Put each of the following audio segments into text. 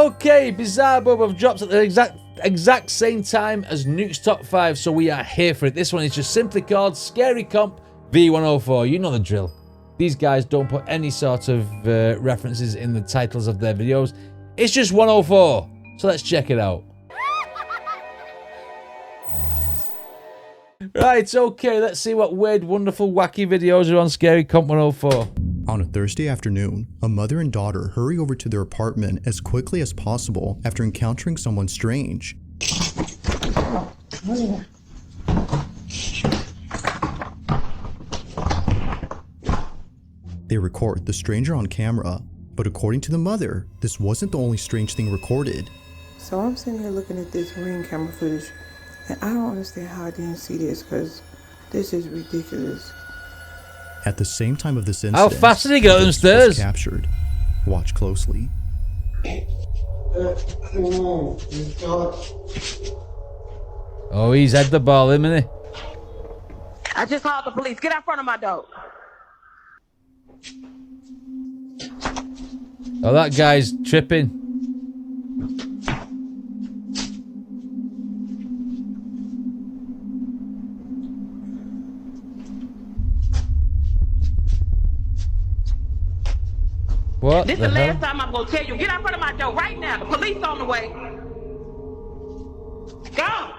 Okay, Bizarre Bub have dropped at the exact same time as Nuke's Top 5, so we are here for it. This one is just simply called Scary Comp V104. You know the drill. These guys don't put any sort of references in the titles of their videos. It's just 104. So let's check it out. Right, okay, let's see what weird, wonderful, wacky videos are on Scary Comp 104. On a Thursday afternoon, a mother and daughter hurry over to their apartment as quickly as possible after encountering someone strange. They record the stranger on camera, but according to the mother, this wasn't the only strange thing recorded. So I'm sitting here looking at this Ring camera footage, and I don't understand how I didn't see this, because this is ridiculous. At the same time of this How incident, fast did he get this downstairs? was captured. Watch closely. Oh, he's had the ball, isn't he? I just called the police. Get out front of my door. Oh, that guy's tripping. What This the is the hell? last time I'm gonna tell you. Get out front of my door right now. The police on the way. Go.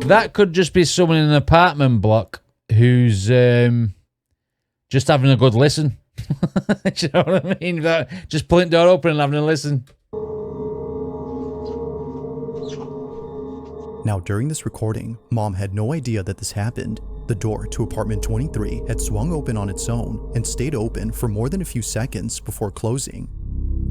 That could just be someone in an apartment block who's just having a good listen. Do you know what I mean? Just pulling the door open and having a listen. Now, during this recording, Mom had no idea that this happened. The door to apartment 23 had swung open on its own and stayed open for more than a few seconds before closing.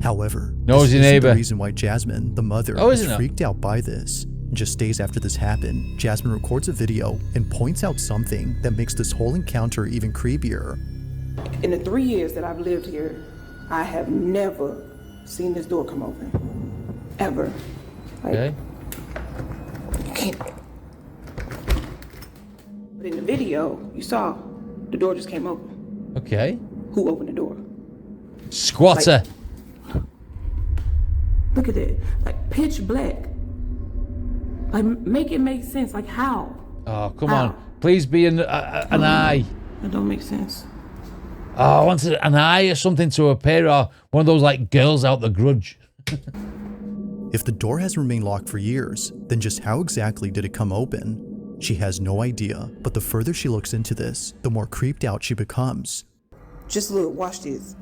However, Nosy this isn't neighbor. the reason why Jasmine, the mother, Oh, is isn't it? freaked out by this. Just days after this happened, Jasmine records a video and points out something that makes this whole encounter even creepier. In the 3 years that I've lived here, I have never seen this door come open. Ever. Like, Okay. you can't. But in the video, you saw the door just came open. Okay. Who opened the door? Squatter. Look at it. Like pitch black. Like make it make sense. Like how? Oh, come How? on. Please be an eye. That don't make sense. Oh, I wanted an eye or something to appear, or one of those like girls out the Grudge. If the door has remained locked for years, then just how exactly did it come open? She has no idea, but the further she looks into this, the more creeped out she becomes. Just look, watch this.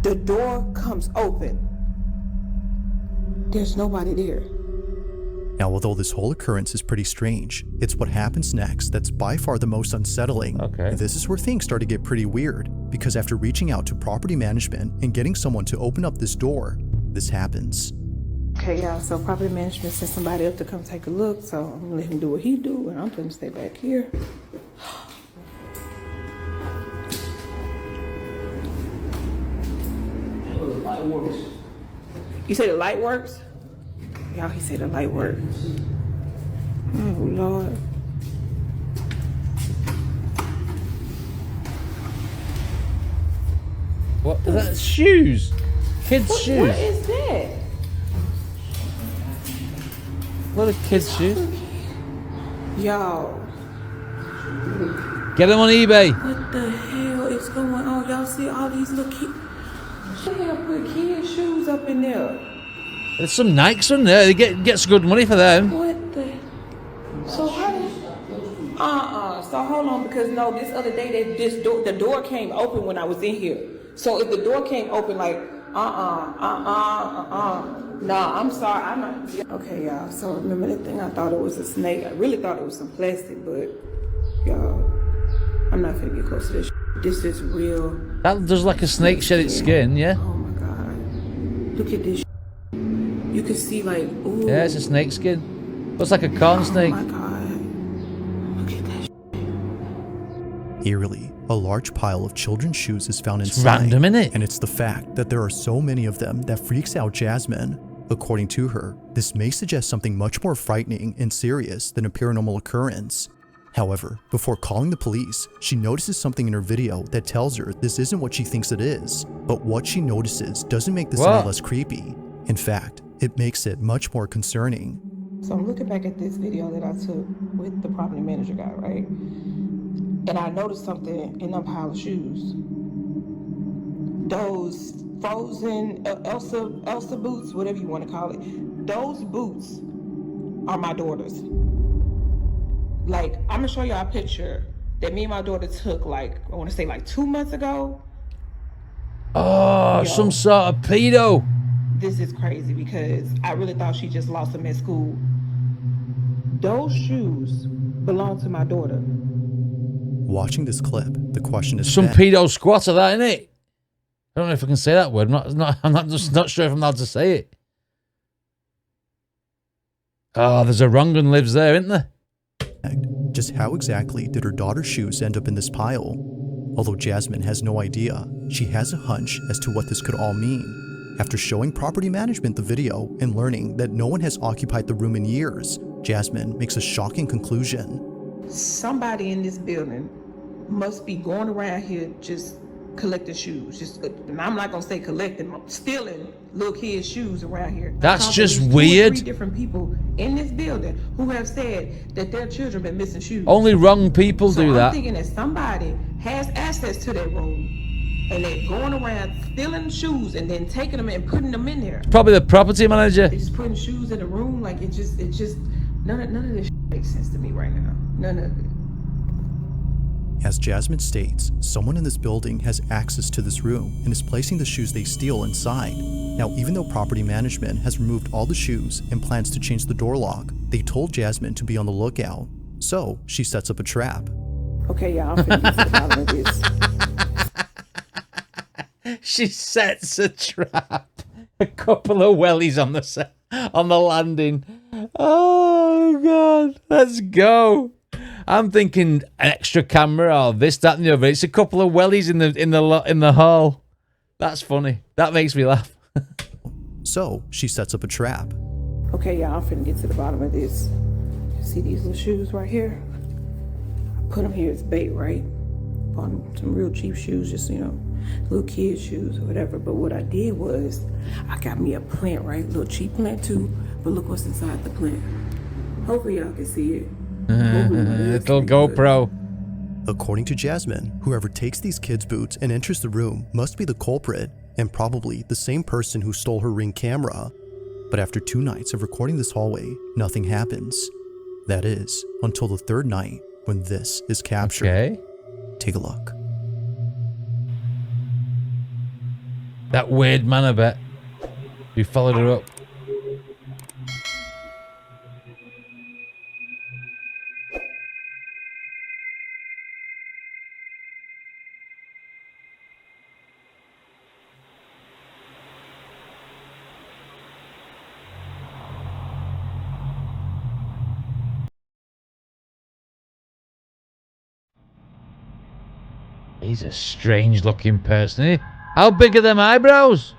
The door comes open. There's nobody there. Now, although this whole occurrence is pretty strange, it's what happens next that's by far the most unsettling. Okay. This is where things start to get pretty weird, because after reaching out to property management and getting someone to open up this door, this happens. Okay, y'all, so property management sent somebody up to come take a look, so I'm gonna let him do what he do, and I'm gonna stay back here. You say the light works? Y'all, he said the light works. Oh, Lord. What? That's shoes. Kids' shoes. What is that? What are kids' shoes? Y'all, Get them on eBay. what the hell is going on? Y'all see all these little kids? What the hell put kids' shoes up in there? There's some Nikes on there. They get some good money for them. What the? So how did? So hold on, because no, this other day the door came open when I was in here. So if the door came open, like nah, I'm sorry, I'm not. Okay, y'all. So remember that thing? I thought it was a snake. I really thought it was some plastic, but y'all, I'm not gonna get close to this. This is real. That does like a snake shed its skin, yeah? Oh my god! Look at this. You can see like, ooh. Yeah, it's a snake skin. Looks like a corn snake. Oh my god! Look at that. Eerily, a large pile of children's shoes is found It's inside. random, innit? And it's the fact that there are so many of them that freaks out Jasmine. According to her, this may suggest something much more frightening and serious than a paranormal occurrence. However, before calling the police, she notices something in her video that tells her this isn't what she thinks it is. But what she notices doesn't make this any less creepy. In fact, it makes it much more concerning. So I'm looking back at this video that I took with the property manager guy, right? And I noticed something in them pile of shoes. Those frozen Elsa boots, whatever you want to call it. Those boots are my daughter's. Like, I'm gonna show y'all a picture that me and my daughter took, like, I want to say like 2 months ago. Oh, some sort of pedo. This is crazy because I really thought she just lost them at school. Those shoes belong to my daughter. Watching this clip, the question is some pedo squatter, that, innit? I don't know if I can say that word. I'm not sure if I'm allowed to say it. Oh, there's a wrong one lives there, isn't there? Just how exactly did her daughter's shoes end up in this pile? Although Jasmine has no idea, she has a hunch as to what this could all mean. After showing property management the video and learning that no one has occupied the room in years, Jasmine makes a shocking conclusion. Somebody in this building must be going around here just collecting shoes. And I'm not gonna say collecting, stealing little kids' shoes around here. That's just there's weird. 2 or 3 different people in this building who have said that their children been missing shoes. Only wrong people do that. I'm thinking that somebody has access to that room and they're going around stealing shoes and then taking them and putting them in there. Probably the property manager. They're just putting shoes in the room. Like, it just none of this makes sense to me right now. None of it. As Jasmine states, someone in this building has access to this room and is placing the shoes they steal inside. Now, even though property management has removed all the shoes and plans to change the door lock, they told Jasmine to be on the lookout. So, she sets up a trap. Okay, y'all, I'm finna get to the bottom of this. She sets a trap. A couple of wellies on the landing. Oh, God. Let's go. I'm thinking an extra camera or this, that, and the other. It's a couple of wellies in the hall. That's funny. That makes me laugh. So she sets up a trap. Okay, y'all, I'm finna get to the bottom of this. See these little shoes right here? I put them here as bait, right? Bought some real cheap shoes, just, little kid shoes or whatever. But what I did was, I got me a plant, right? A little cheap plant too. But look what's inside the plant. Hopefully y'all can see it. Little GoPro. According to Jasmine, whoever takes these kids' boots and enters the room must be the culprit, and probably the same person who stole her Ring camera. But after 2 nights of recording this hallway, nothing happens. That is, until the 3rd night, when this is captured. Okay. Take a look. That weird man, I bet. You followed her up. He's a strange looking person, isn't he? How big are them eyebrows?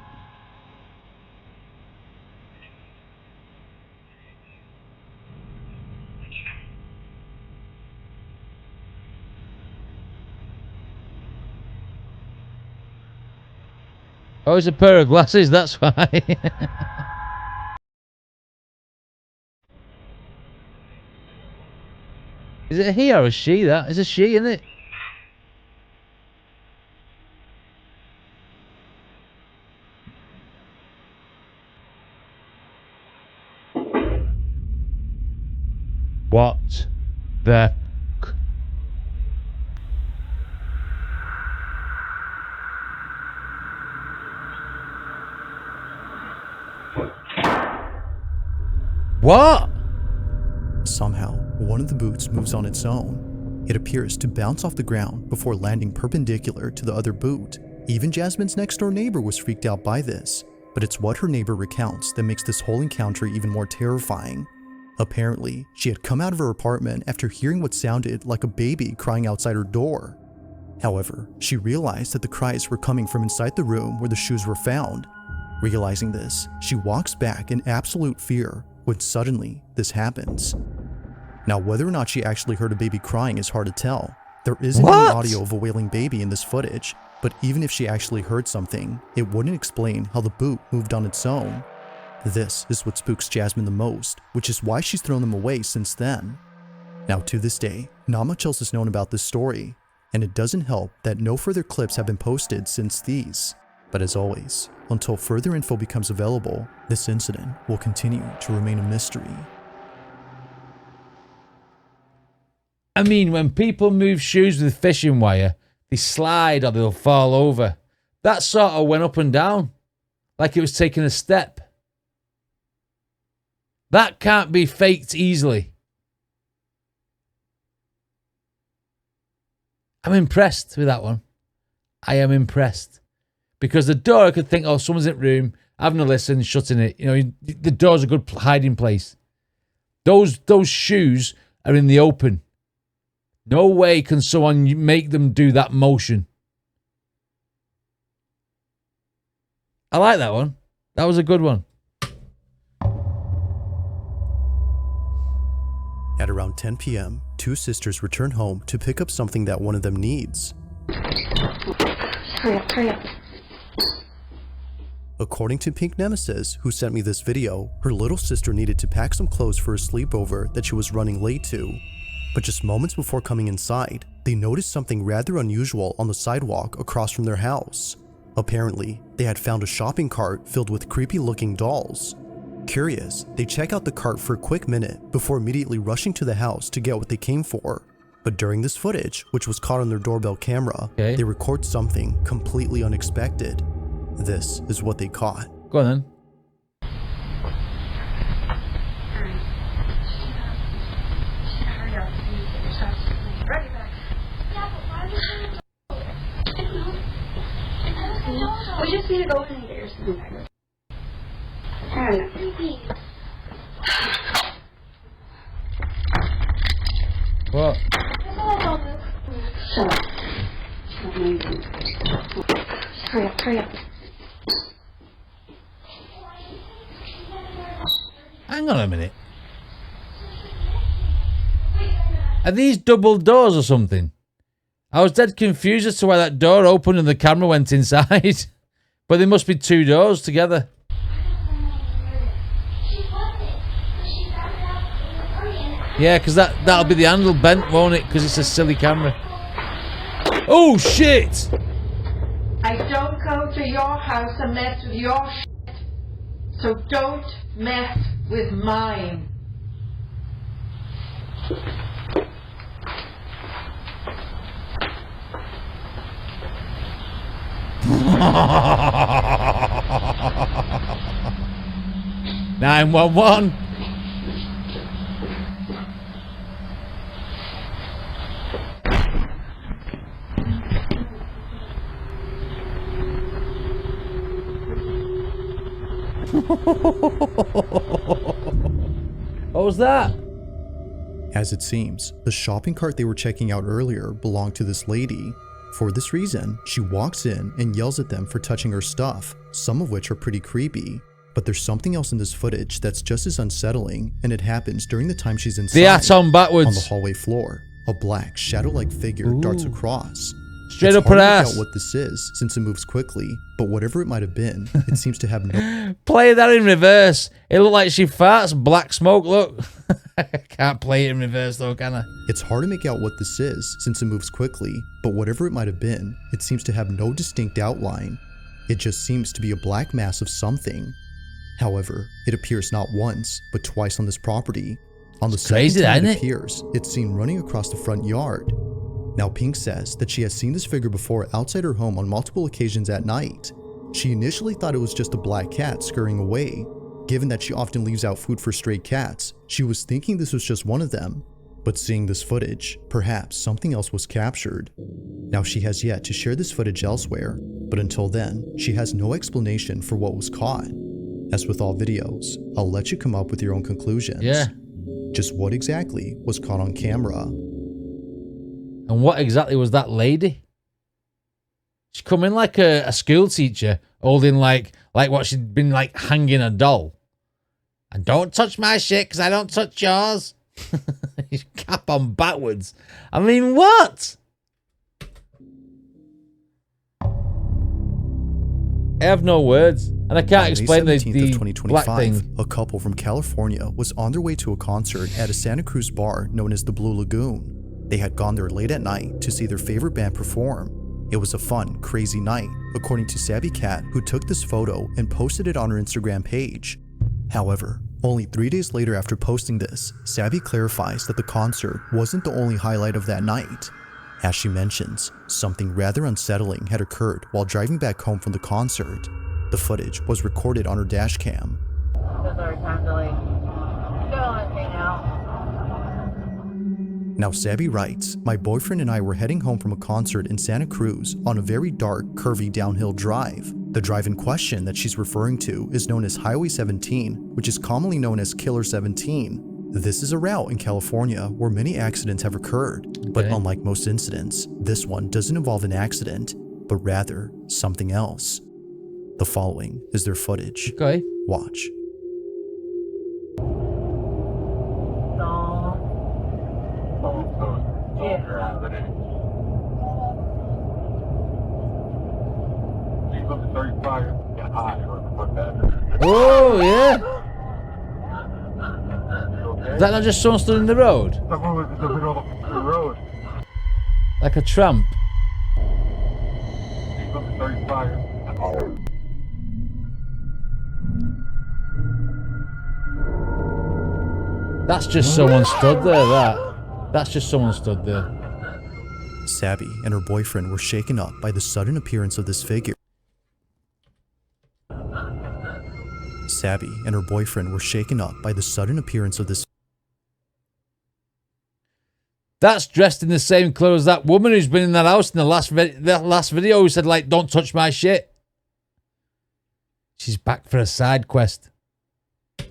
Oh, it's a pair of glasses, that's why. Is it a he or a she, that? It's a she, isn't it? What the... What? Somehow, one of the boots moves on its own. It appears to bounce off the ground before landing perpendicular to the other boot. Even Jasmine's next-door neighbor was freaked out by this, but it's what her neighbor recounts that makes this whole encounter even more terrifying. Apparently, she had come out of her apartment after hearing what sounded like a baby crying outside her door. However, she realized that the cries were coming from inside the room where the shoes were found. Realizing this, she walks back in absolute fear when suddenly this happens. Now, whether or not she actually heard a baby crying is hard to tell. There isn't What? any audio of a wailing baby in this footage, but even if she actually heard something, it wouldn't explain how the boot moved on its own. This is what spooks Jasmine the most, which is why she's thrown them away since then. Now, to this day, not much else is known about this story, and it doesn't help that no further clips have been posted since these. But as always, until further info becomes available, this incident will continue to remain a mystery. I mean, when people move shoes with fishing wire, they slide or they'll fall over. That sort of went up and down, like it was taking a step. That can't be faked easily. I'm impressed with that one. I am impressed. Because the door, I could think, oh, someone's in the room, having a listen, shutting it. You know, the door's a good hiding place. Those shoes are in the open. No way can someone make them do that motion. I like that one. That was a good one. At around 10 p.m., two sisters return home to pick up something that one of them needs. Hurry up. According to Pink Nemesis, who sent me this video, her little sister needed to pack some clothes for a sleepover that she was running late to. But just moments before coming inside, they noticed something rather unusual on the sidewalk across from their house. Apparently, they had found a shopping cart filled with creepy-looking dolls. Curious, they check out the cart for a quick minute before immediately rushing to the house to get what they came for. But during this footage, which was caught on their doorbell camera, they record something completely unexpected. This is what they caught. Go on then. We just need to go in there or something. What? Shut up. Hurry up. Hang on a minute. Are these double doors or something? I was dead confused as to why that door opened and the camera went inside. But there must be two doors together. Yeah, because that'll be the handle bent, won't it? Because it's a silly camera. Oh, shit! I don't go to your house and mess with your shit. So don't mess with mine. Nine 911. What was that? As it seems, the shopping cart they were checking out earlier belonged to this lady. For this reason, she walks in and yells at them for touching her stuff, some of which are pretty creepy. But there's something else in this footage that's just as unsettling, and it happens during the time she's inside. The atom backwards. On the hallway floor, a black, shadow-like figure darts across. Straight up her It's hard to ass. make out what this is, since it moves quickly, but whatever it might have been, it seems to have no... Play that in reverse. It looked like she farts. Black smoke, look. Can't play it in reverse though, can I? It's hard to make out what this is, since it moves quickly, but whatever it might have been, it seems to have no distinct outline. It just seems to be a black mass of something. However, it appears not once, but twice on this property. On the second time it appears, it's seen running across the front yard. Now Pink says that she has seen this figure before outside her home on multiple occasions at night. She initially thought it was just a black cat scurrying away. Given that she often leaves out food for stray cats, she was thinking this was just one of them. But seeing this footage, perhaps something else was captured. Now she has yet to share this footage elsewhere, but until then, she has no explanation for what was caught. As with all videos, I'll let you come up with your own conclusions. Yeah. Just what exactly was caught on camera? And what exactly was that lady? She come in like a school teacher, holding like what she'd been like hanging a doll. And don't touch my shit because I don't touch yours. his cap on backwards. I mean, what? I have no words, and I can't explain May the 17th of 2025, black thing. a couple from California was on their way to a concert at a Santa Cruz bar known as the Blue Lagoon. They had gone there late at night to see their favorite band perform. It was a fun, crazy night, according to Savvy Cat, who took this photo and posted it on her Instagram page. However, only 3 days later after posting this, Savvy clarifies that the concert wasn't the only highlight of that night. As she mentions, something rather unsettling had occurred while driving back home from the concert. The footage was recorded on her dash cam. Now Savvy writes, my boyfriend and I were heading home from a concert in Santa Cruz on a very dark, curvy downhill drive. The drive in question that she's referring to is known as Highway 17, which is commonly known as Killer 17. This is a route in California where many accidents have occurred, but unlike most incidents, this one doesn't involve an accident, but rather something else. The following is their footage. Okay. Watch. Oh, yeah. Is that not just someone stood in the road? Someone was in the middle of the road. Like a tramp? That's just someone stood there, That's just someone stood there. Savvy and her boyfriend were shaken up by the sudden appearance of this figure. Savvy and her boyfriend were shaken up by the sudden appearance of this. That's dressed in the same clothes as that woman who's been in that house in the last video who said, like, don't touch my shit. She's back for a side quest.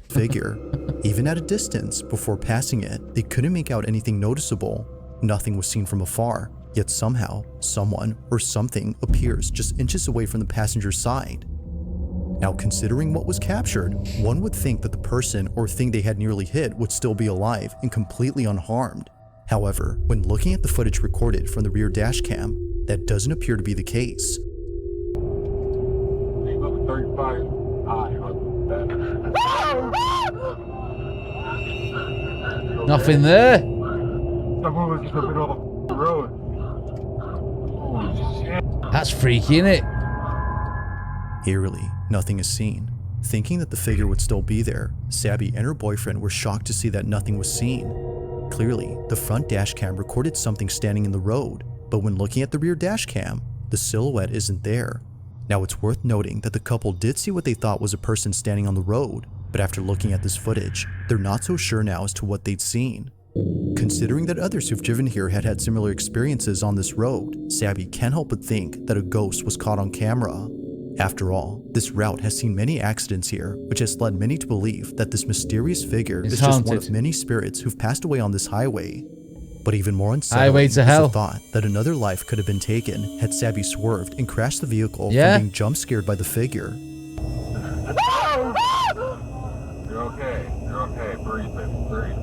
Figure. Even at a distance, before passing it, they couldn't make out anything noticeable. Nothing was seen from afar, yet somehow, someone or something appears just inches away from the passenger's side. Now, considering what was captured, one would think that the person or thing they had nearly hit would still be alive and completely unharmed. However, when looking at the footage recorded from the rear dash cam, that doesn't appear to be the case. Nothing there. Someone was in the middle of the road. Oh, shit. That's freaky, innit? Eerily, nothing is seen. Thinking that the figure would still be there, Savvy and her boyfriend were shocked to see that nothing was seen. Clearly, the front dash cam recorded something standing in the road, but when looking at the rear dash cam, the silhouette isn't there. Now, it's worth noting that the couple did see what they thought was a person standing on the road, but after looking at this footage, they're not so sure now as to what they'd seen. Considering that others who've driven here had had similar experiences on this road, Savvy can't help but think that a ghost was caught on camera. After all, this route has seen many accidents here, which has led many to believe that this mysterious figure is just one of many spirits who've passed away on this highway. But even more unsettling is the thought that another life could have been taken had Savvy swerved and crashed the vehicle from being jump scared by the figure. You're okay. You're okay. Breathe, baby. Breathe.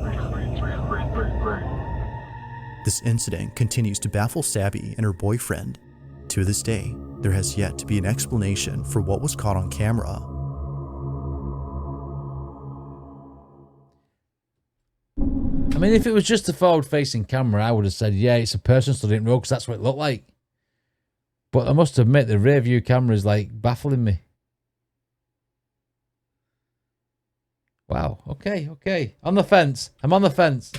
This incident continues to baffle Savvy and her boyfriend. To this day, there has yet to be an explanation for what was caught on camera. I mean, if it was just a forward-facing camera, I would have said, yeah, it's a person stood in the road because that's what it looked like. But I must admit, the rear view camera is, like, baffling me. Wow, okay. On the fence. I'm on the fence.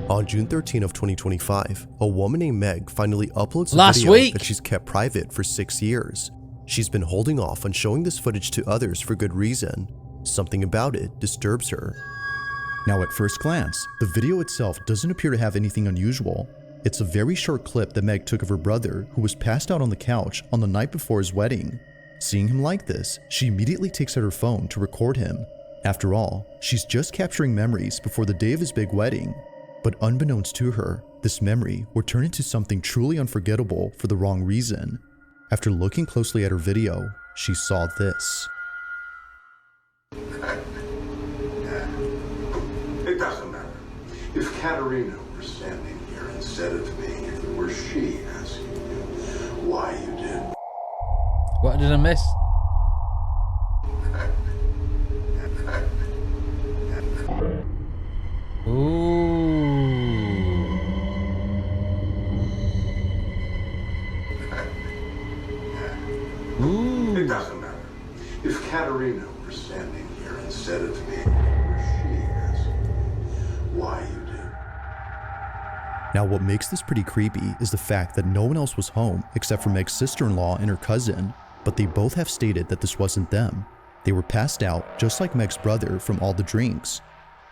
On June 13 of 2025, a woman named Meg finally uploads a video that she's kept private for 6 years. She's been holding off on showing this footage to others for good reason. Something about it disturbs her. Now, at first glance, the video itself doesn't appear to have anything unusual. It's a very short clip that Meg took of her brother, who was passed out on the couch on the night before his wedding. Seeing him like this, she immediately takes out her phone to record him. After all, she's just capturing memories before the day of his big wedding. But unbeknownst to her, this memory would turn into something truly unforgettable for the wrong reason. After looking closely at her video, she saw this. It doesn't matter. If Katerina were standing here instead of me, if it were she asking you why you did. What did I miss? It doesn't matter. If Katerina were standing here instead of me, if it were she asking you why you did. Now, what makes this pretty creepy is the fact that no one else was home except for Meg's sister-in-law and her cousin, but they both have stated that this wasn't them. They were passed out just like Meg's brother from all the drinks.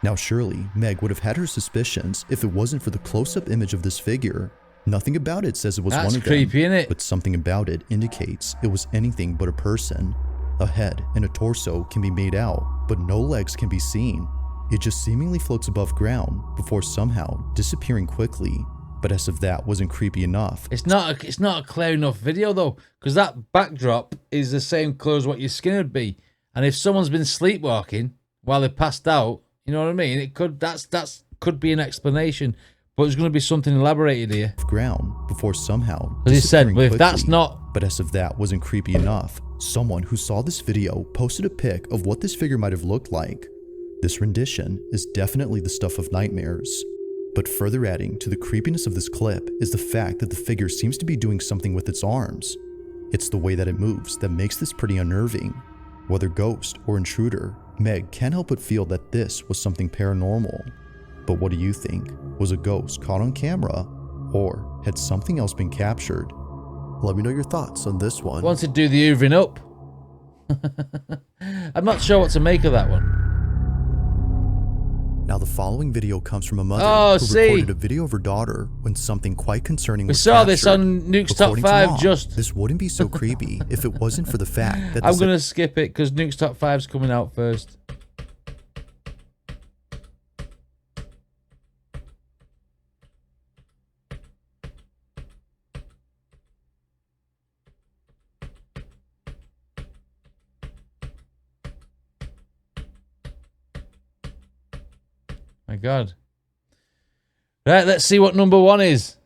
Now surely, Meg would have had her suspicions if it wasn't for the close-up image of this figure. Nothing about it says it was one of creepy, them, innit? but something about it indicates it was anything but a person. A head and a torso can be made out, but no legs can be seen. It just seemingly floats above ground before somehow disappearing quickly. But as if that wasn't creepy enough. It's not a clear enough video though, because that backdrop is the same colour as what your skin would be. And if someone's been sleepwalking while they passed out, you know what I mean? It could could be an explanation, but there's going to be something elaborated here. Ground before somehow. As he said, well, if quickly. that's not. But as if that wasn't creepy enough, someone who saw this video posted a pic of what this figure might have looked like. This rendition is definitely the stuff of nightmares. But further adding to the creepiness of this clip is the fact that the figure seems to be doing something with its arms. It's the way that it moves that makes this pretty unnerving. Whether ghost or intruder, Meg can't help but feel that this was something paranormal. But what do you think? Was a ghost caught on camera? Or had something else been captured? Let me know your thoughts on this one. Want to do the hoovering up? I'm not sure what to make of that one. Now the following video comes from a mother who recorded a video of her daughter when something quite concerning was captured. We saw this captured. on Nuke's Top According to 5 Mom, just. This wouldn't be so creepy if it wasn't for the fact that I'm going to skip it because Nuke's Top 5's coming out first. My God. Right, let's see what number 1 is.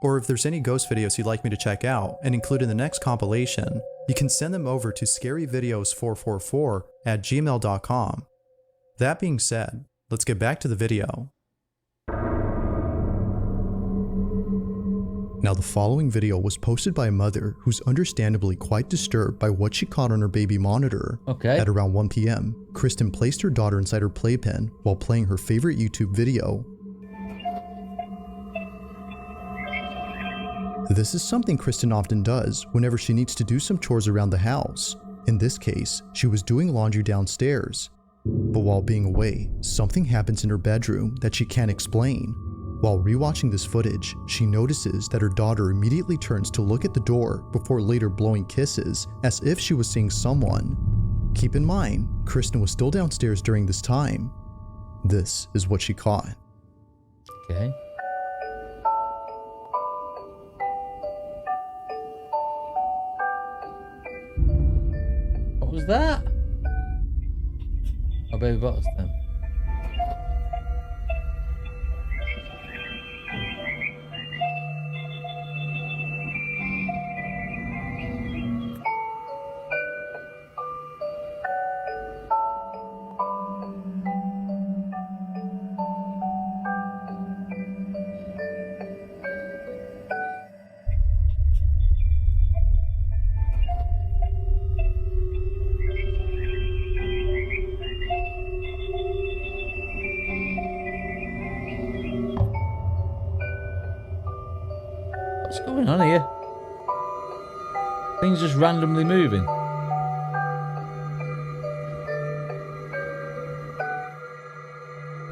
Or if there's any ghost videos you'd like me to check out and include in the next compilation, you can send them over to scaryvideos444@gmail.com. That being said, let's get back to the video. Now the following video was posted by a mother who's understandably quite disturbed by what she caught on her baby monitor. Okay. At around 1 p.m., Kristen placed her daughter inside her playpen while playing her favorite YouTube video. This is something Kristen often does whenever she needs to do some chores around the house. In this case, she was doing laundry downstairs. But while being away, something happens in her bedroom that she can't explain. While rewatching this footage, she notices that her daughter immediately turns to look at the door before later blowing kisses as if she was seeing someone. Keep in mind, Kristen was still downstairs during this time. This is what she caught. Okay. What was that? Oh, baby bottles then. What's going on here? Things just randomly moving.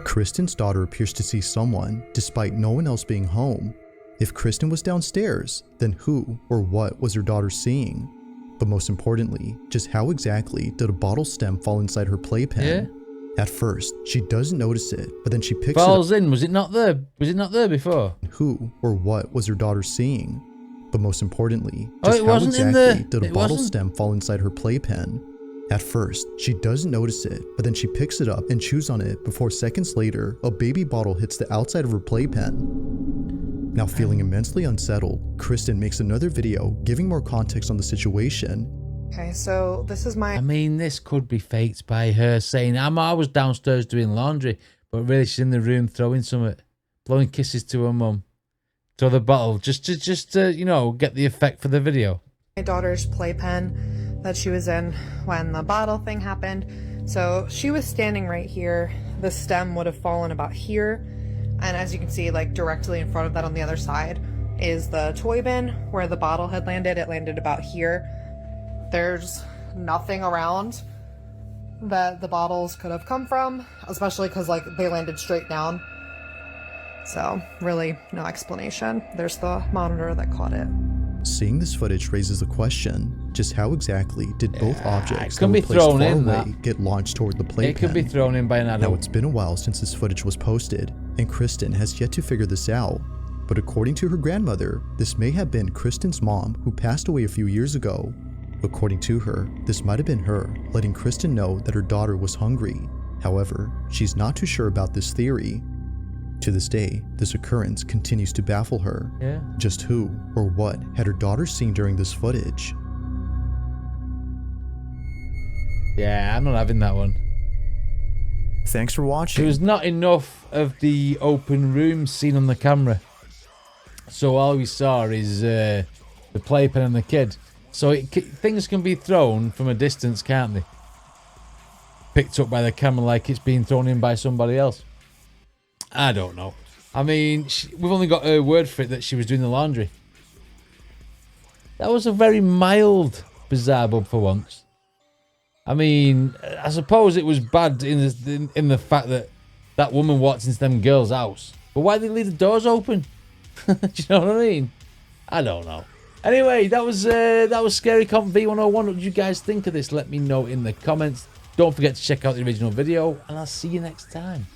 Kristen's daughter appears to see someone despite no one else being home. If Kristen was downstairs, then who or what was her daughter seeing? But most importantly, just how exactly did a bottle stem fall inside her playpen? Yeah. At first, she doesn't notice it, but then she picks Falls in. Was it not there? Was it not there before? Who or what was her daughter seeing? But most importantly, Oh, just it how wasn't in exactly the- did a it bottle wasn't? stem fall inside her playpen? At first, she doesn't notice it, but then she picks it up and chews on it before seconds later, a baby bottle hits the outside of her playpen. Now feeling immensely unsettled, Kristen makes another video giving more context on the situation. Okay, so this is my I mean, this could be faked by her saying, I was downstairs doing laundry, but really she's in the room throwing something, blowing kisses to her mum. Throw the bottle, just to, you know, get the effect for the video. daughter's playpen that she was in when the bottle thing happened. So she was standing right here. The stem would have fallen about here. And as you can see, like directly in front of that on the other side is the toy bin where the bottle had landed. It landed about here. There's nothing around that the bottles could have come from, especially because like they landed straight down. So really no explanation. There's the monitor that caught it. Seeing this footage raises the question, just how exactly did both objects that could were be placed thrown far in, away that. get launched toward the playpen? It could be thrown in by an Now, adult. it's been a while since this footage was posted, and Kristen has yet to figure this out. But according to her grandmother, this may have been Kristen's mom who passed away a few years ago. According to her, this might have been her letting Kristen know that her daughter was hungry. However, she's not too sure about this theory. To this day, this occurrence continues to baffle her. Yeah. Just who or what had her daughter seen during this footage? Yeah, I'm not having that one. Thanks for There watching. was not enough of the open room seen on the camera. So all we saw is the playpen and the kid. So things can be thrown from a distance, can't they? Picked up by the camera like it's being thrown in by somebody else. I don't know. I mean, we've only got her word for it that she was doing the laundry. That was a very mild bizarre bub for once. I mean, I suppose it was bad in the fact that that woman walked into them girls' house. But why did they leave the doors open? Do you know what I mean? I don't know. Anyway, that was Scary Comp V104. What did you guys think of this? Let me know in the comments. Don't forget to check out the original video, and I'll see you next time.